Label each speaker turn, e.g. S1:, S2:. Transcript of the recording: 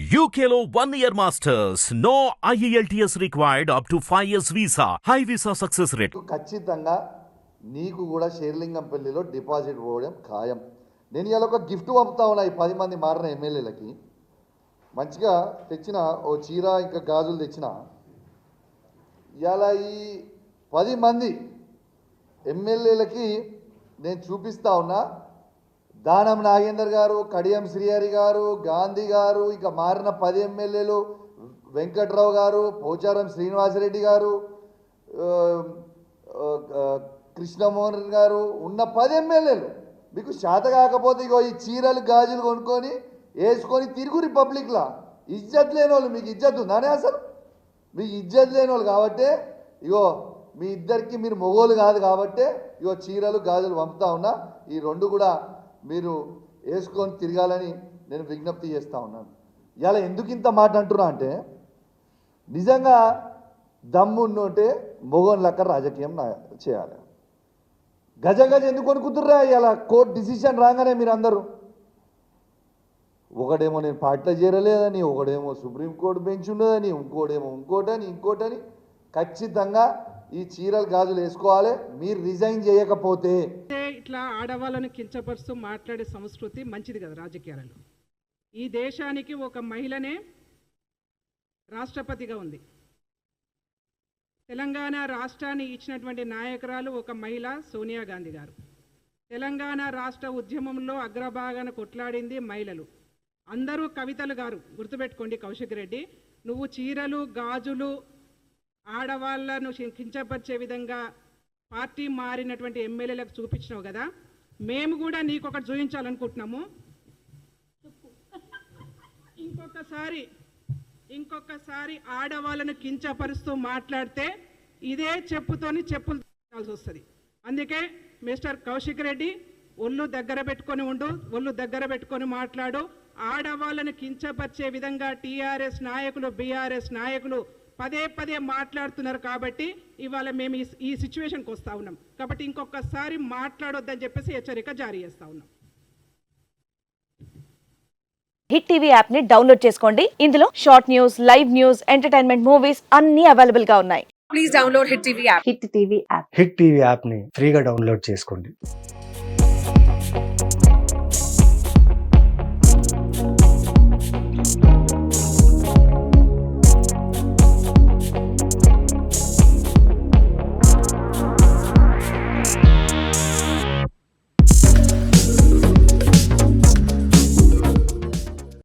S1: UKLO 1 year masters. No IELTS required up to 5 years visa. High visa success rate.
S2: ఖచ్చితంగా నీకు కూడా షేర్లింగంపల్లిలో deposit పోవడం ఖాయం. నేను ఇలా ఒక గిఫ్ట్ పంపుతా ఉన్నా ఈ 10 మంది మారిన ఎమ్మెల్యేలకి. మంచిగా తెచ్చిన ఓ చీర ఇంకా గాజులు తెచ్చిన. ఇలా ఈ 10 మంది ఎమ్మెల్యేలకి నేను చూపిస్తా ఉన్నా. దానం నాగేందర్ గారు, కడియం శ్రీహరి గారు, గాంధీ గారు, ఇక మారిన 10 ఎమ్మెల్యేలు, వెంకట్రావు గారు, పోచారం శ్రీనివాసరెడ్డి గారు, కృష్ణమోహన్ గారు ఉన్న 10 ఎమ్మెల్యేలు మీకు శాత కాకపోతే ఇగో ఈ చీరలు గాజులు కొనుక్కొని వేసుకొని తిరుగు రిపబ్లిక్లా. ఇజ్జత్ లేని వాళ్ళు, మీకు ఇజ్జత్ ఉందానే అసలు? మీకు ఇజ్జత్ లేని వాళ్ళు కాబట్టే ఇగో మీ ఇద్దరికి మీరు మొగోలు కాదు కాబట్టే ఇగో చీరలు గాజులు పంపుతా ఉన్నా. ఈ రెండు కూడా మీరు వేసుకొని తిరగాలని నేను విజ్ఞప్తి చేస్తూ ఉన్నాను. ఇలా ఎందుకు ఇంత మాట అంటున్నా అంటే నిజంగా దమ్మున్నంటే మొగోన్ లెక్క రాజకీయం చేయాలి. గజ ఎందుకు కొనుక్కుతుర్రా? ఇలా కోర్టు డిసిషన్ రాగానే మీరు అందరూ ఒకడేమో నేను పార్టీలో చేరలేదని, ఒకడేమో సుప్రీంకోర్టు బెంచ్ ఉన్నదని, ఇంకోటేమో ఇంకోటని ఖచ్చితంగా ఈ చీరలు గాజులు వేసుకోవాలి. మీరు రిజైన్ చేయకపోతే
S3: ఇట్లా ఆడవాళ్ళను కించపరుస్తూ మాట్లాడే సంస్కృతి మంచిది కదా రాజకీయాలలో. ఈ దేశానికి ఒక మహిళనే రాష్ట్రపతిగా ఉంది. తెలంగాణ రాష్ట్రాన్ని ఇచ్చినటువంటి నాయకురాలు ఒక మహిళ సోనియా గాంధీ గారు. తెలంగాణ రాష్ట్ర ఉద్యమంలో అగ్రభాగాన కొట్లాడింది మహిళలు. అందరూ కవితలు గారు గుర్తుపెట్టుకోండి. కౌశిక్ రెడ్డి, నువ్వు చీరలు గాజులు ఆడవాళ్లను కించపరిచే విధంగా పార్టీ మారినటువంటి ఎమ్మెల్యేలకు చూపించినావు కదా. మేము కూడా నీకు ఒకటి చూపించాలనుకుంటున్నాము. ఇంకొకసారి ఆడవాళ్ళను కించపరుస్తూ మాట్లాడితే ఇదే చెప్పుతోని చెప్పులు తీయాల్సి వస్తుంది. అందుకే మిస్టర్ కౌశిక్ రెడ్డి, ఒళ్ళు దగ్గర పెట్టుకొని ఉండు, ఒళ్ళు దగ్గర పెట్టుకొని మాట్లాడు. ఆడవాళ్ళను కించపరిచే విధంగా టీఆర్ఎస్ నాయకులు, బీఆర్ఎస్ నాయకులు పదే మాట్లాడుతున్నారు కాబట్టి ఇవాళ మేము ఈ సిచ్యువేషన్కి వస్తూ ఉన్నాం. కాబట్టి ఇంకొకసారి మాట్లాడొద్దని చెప్పేసి హెచ్చరిక జారీ చేస్తూ ఉన్నాం.
S4: హిట్ టీవీ యాప్ ని డౌన్లోడ్ చేసుకోండి. ఇందులో short news, live news, entertainment movies అన్ని అవైలబుల్ గా ఉన్నాయి. Please download hit TV app.
S5: Hit TV app ని ఫ్రీగా డౌన్లోడ్ చేసుకోండి.